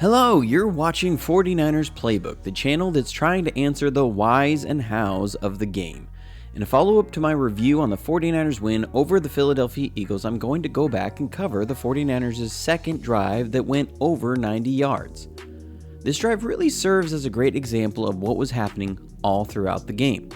Hello, you're watching 49ers Playbook, the channel that's trying to answer the whys and hows of the game. In a follow-up to my review on the 49ers win over the Philadelphia Eagles, I'm going to go back and cover the 49ers' second drive that went over 90 yards. This drive really serves as a great example of what was happening all throughout the game.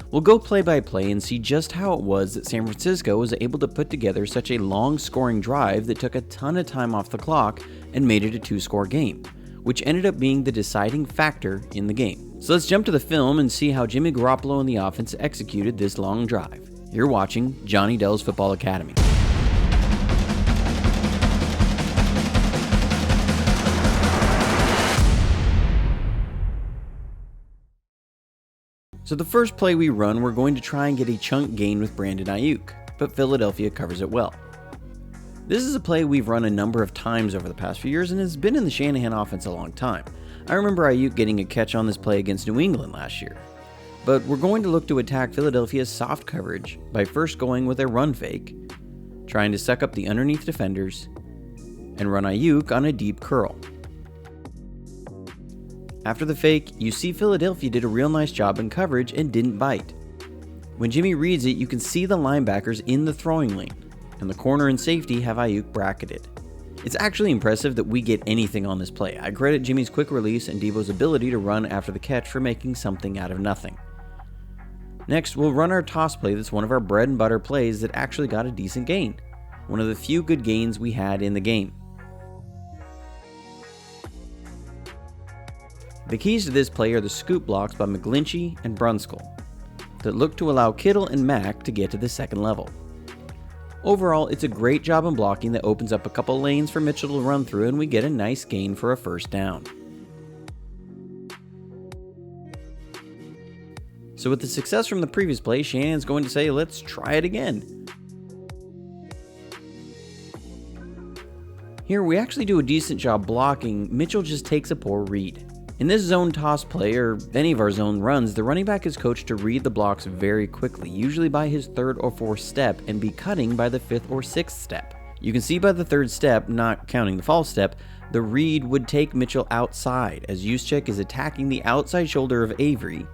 We'll go play by play and see just how it was that San Francisco was able to put together such a long scoring drive that took a ton of time off the clock and made it a 2-score game, which ended up being the deciding factor in the game. So let's jump to the film and see how Jimmy Garoppolo and the offense executed this long drive. You're watching Johnny Dell's Football Academy. So the first play we run, we're going to try and get a chunk gain with Brandon Ayuk, but Philadelphia covers it well. This is a play we've run a number of times over the past few years and has been in the Shanahan offense a long time. I remember Ayuk getting a catch on this play against New England last year. But we're going to look to attack Philadelphia's soft coverage by first going with a run fake, trying to suck up the underneath defenders, and run Ayuk on a deep curl. After the fake, you see Philadelphia did a real nice job in coverage and didn't bite. When Jimmy reads it, you can see the linebackers in the throwing lane, and the corner and safety have Ayuk bracketed. It's actually impressive that we get anything on this play. I credit Jimmy's quick release and Deebo's ability to run after the catch for making something out of nothing. Next, we'll run our toss play that's one of our bread and butter plays that actually got a decent gain. One of the few good gains we had in the game. The keys to this play are the scoop blocks by McGlinchey and Brunskill that look to allow Kittle and Mack to get to the second level. Overall, it's a great job in blocking that opens up a couple lanes for Mitchell to run through, and we get a nice gain for a first down. So with the success from the previous play, Shanahan's going to say, let's try it again. Here, we actually do a decent job blocking. Mitchell just takes a poor read. In this zone toss play, or any of our zone runs, the running back is coached to read the blocks very quickly, usually by his third or fourth step, and be cutting by the fifth or sixth step. You can see by the third step, not counting the false step, the read would take Mitchell outside, as Juszczyk is attacking the outside shoulder of Avery,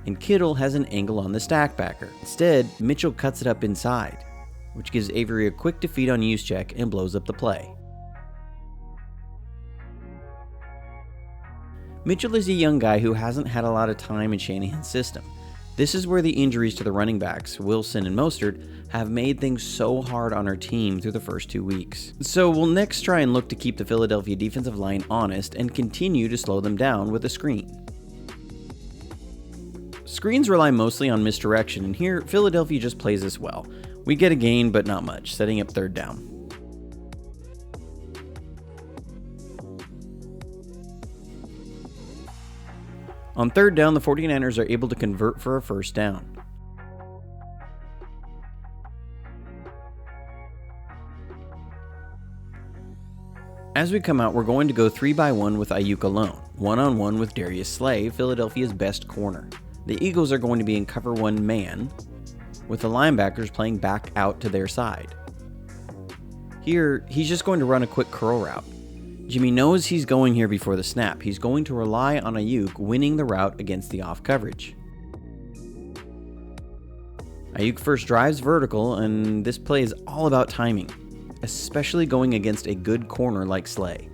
and Kittle has an angle on the stack backer. Instead, Mitchell cuts it up inside, which gives Avery a quick defeat on Juszczyk and blows up the play. Mitchell is a young guy who hasn't had a lot of time in Shanahan's system. This is where the injuries to the running backs, Wilson and Mostert, have made things so hard on our team through the first 2 weeks. So we'll next try and look to keep the Philadelphia defensive line honest and continue to slow them down with a screen. Screens rely mostly on misdirection, and here Philadelphia just plays this well. We get a gain, but not much, setting up third down. On third down, the 49ers are able to convert for a first down. As we come out, we're going to go 3-by-1 with Ayuk alone, 1-on-1 with Darius Slay, Philadelphia's best corner. The Eagles are going to be in cover 1 man, with the linebackers playing back out to their side. Here, he's just going to run a quick curl route. Jimmy knows he's going here before the snap. He's going to rely on Ayuk winning the route against the off coverage. Ayuk first drives vertical, and this play is all about timing, especially going against a good corner like Slay.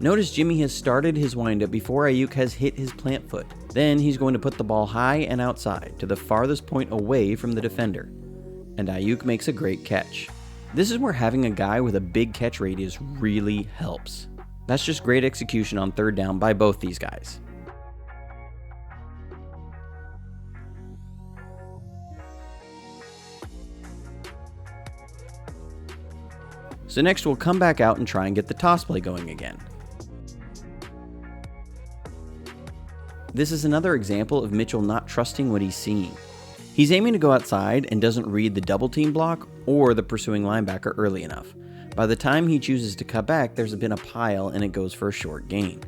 Notice Jimmy has started his windup before Ayuk has hit his plant foot. Then he's going to put the ball high and outside to the farthest point away from the defender, and Ayuk makes a great catch. This is where having a guy with a big catch radius really helps. That's just great execution on third down by both these guys. So next we'll come back out and try and get the toss play going again. This is another example of Mitchell not trusting what he's seeing. He's aiming to go outside and doesn't read the double team block or the pursuing linebacker early enough. By the time he chooses to cut back, there's been a pile and it goes for a short gain.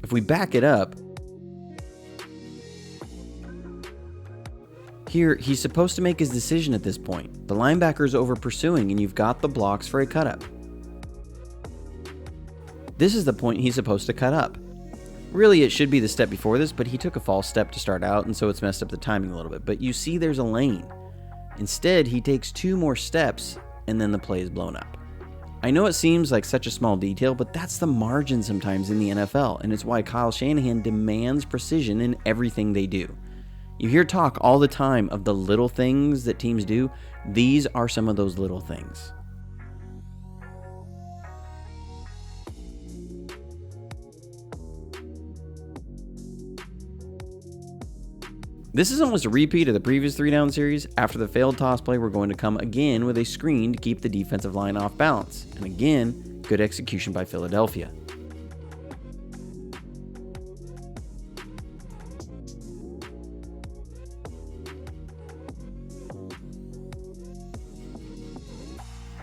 If we back it up, here he's supposed to make his decision at this point. The linebacker's over pursuing and you've got the blocks for a cut up. This is the point he's supposed to cut up. Really, it should be the step before this, but he took a false step to start out, and so it's messed up the timing a little bit. But you see there's a lane. Instead, he takes 2 more steps, and then the play is blown up. I know it seems like such a small detail, but that's the margin sometimes in the NFL, and it's why Kyle Shanahan demands precision in everything they do. You hear talk all the time of the little things that teams do. These are some of those little things. This is almost a repeat of the previous 3-down series. After the failed toss play, we're going to come again with a screen to keep the defensive line off balance. And again, good execution by Philadelphia.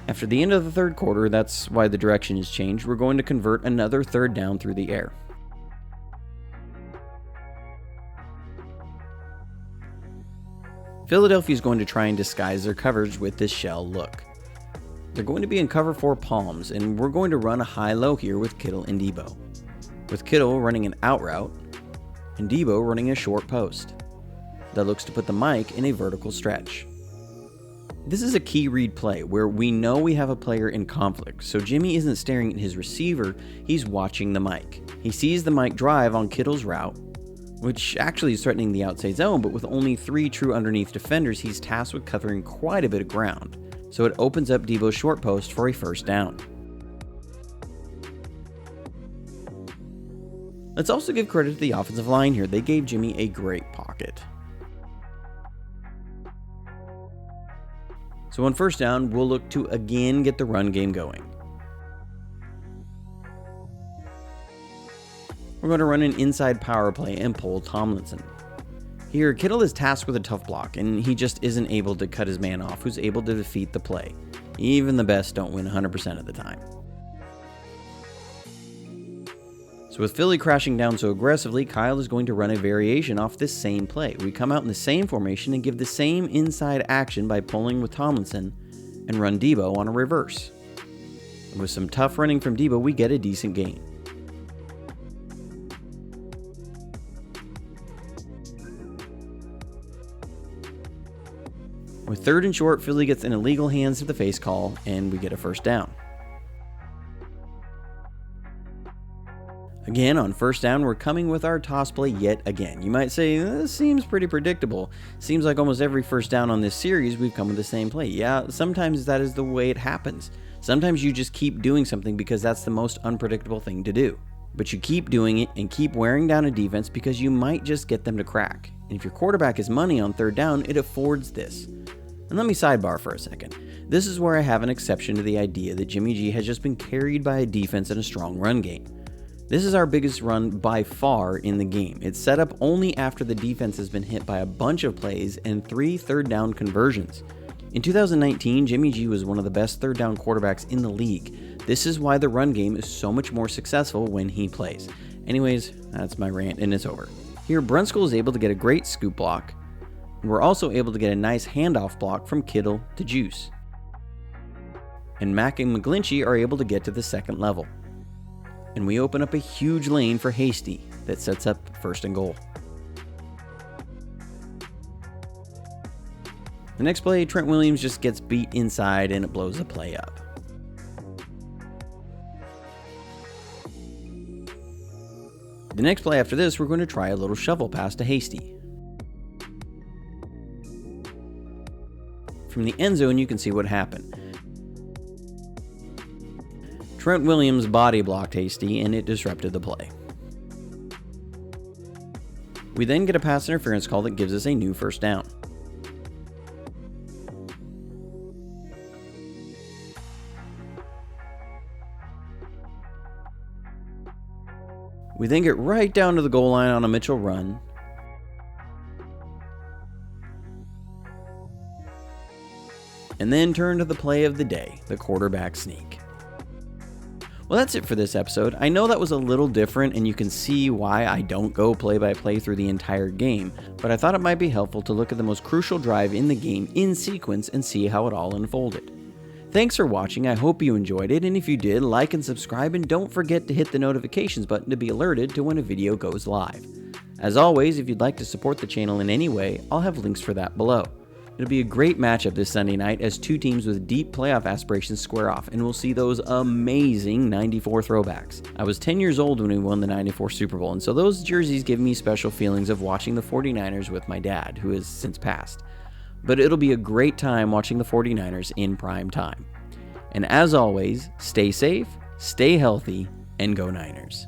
After the end of the third quarter, that's why the direction has changed, we're going to convert another 3rd down through the air. Philadelphia is going to try and disguise their coverage with this shell look. They're going to be in cover 4 palms, and we're going to run a high-low here with Kittle and Debo. With Kittle running an out route, and Debo running a short post. That looks to put the mic in a vertical stretch. This is a key read play where we know we have a player in conflict, so Jimmy isn't staring at his receiver, he's watching the mic. He sees the mic drive on Kittle's route, which actually is threatening the outside zone, but with only 3 true underneath defenders, he's tasked with covering quite a bit of ground. So it opens up Debo's short post for a 1st down. Let's also give credit to the offensive line here. They gave Jimmy a great pocket. So on 1st down, we'll look to again get the run game going. We're going to run an inside power play and pull Tomlinson. Here, Kittle is tasked with a tough block, and he just isn't able to cut his man off, who's able to defeat the play. Even the best don't win 100% of the time. So with Philly crashing down so aggressively, Kyle is going to run a variation off this same play. We come out in the same formation and give the same inside action by pulling with Tomlinson and run Debo on a reverse. And with some tough running from Debo, we get a decent gain. With 3rd and short, Philly gets an illegal hands to the face call, and we get a 1st down. Again, on 1st down, we're coming with our toss play yet again. You might say, this seems pretty predictable. Seems like almost every 1st down on this series, we've come with the same play. Yeah, sometimes that is the way it happens. Sometimes you just keep doing something because that's the most unpredictable thing to do. But you keep doing it and keep wearing down a defense because you might just get them to crack. And if your quarterback is money on 3rd down, it affords this. And let me sidebar for a second. This is where I have an exception to the idea that Jimmy G has just been carried by a defense and a strong run game. This is our biggest run by far in the game. It's set up only after the defense has been hit by a bunch of plays and 3 3rd down conversions. In 2019, Jimmy G was one of the best 3rd down quarterbacks in the league. This is why the run game is so much more successful when he plays. Anyways, that's my rant and it's over. Here, Brunskill is able to get a great scoop block. And we're also able to get a nice handoff block from Kittle to Juice. And Mack and McGlinchey are able to get to the 2nd level. And we open up a huge lane for Hasty that sets up 1st and goal. The next play, Trent Williams just gets beat inside and it blows the play up. The next play after this, we're going to try a little shovel pass to Hasty. From the end zone, you can see what happened. Trent Williams body blocked Hasty, and it disrupted the play. We then get a pass interference call that gives us a new 1st down. We then get right down to the goal line on a Mitchell run. And then turn to the play of the day, the quarterback sneak. Well, that's it for this episode. I know that was a little different and you can see why I don't go play by play through the entire game, but I thought it might be helpful to look at the most crucial drive in the game in sequence and see how it all unfolded. Thanks for watching, I hope you enjoyed it, and if you did, like and subscribe, and don't forget to hit the notifications button to be alerted to when a video goes live. As always, if you'd like to support the channel in any way, I'll have links for that below. It'll be a great matchup this Sunday night as two teams with deep playoff aspirations square off, and we'll see those amazing 94 throwbacks. I was 10 years old when we won the 94 Super Bowl, and so those jerseys give me special feelings of watching the 49ers with my dad, who has since passed. But it'll be a great time watching the 49ers in prime time. And as always, stay safe, stay healthy, and go Niners.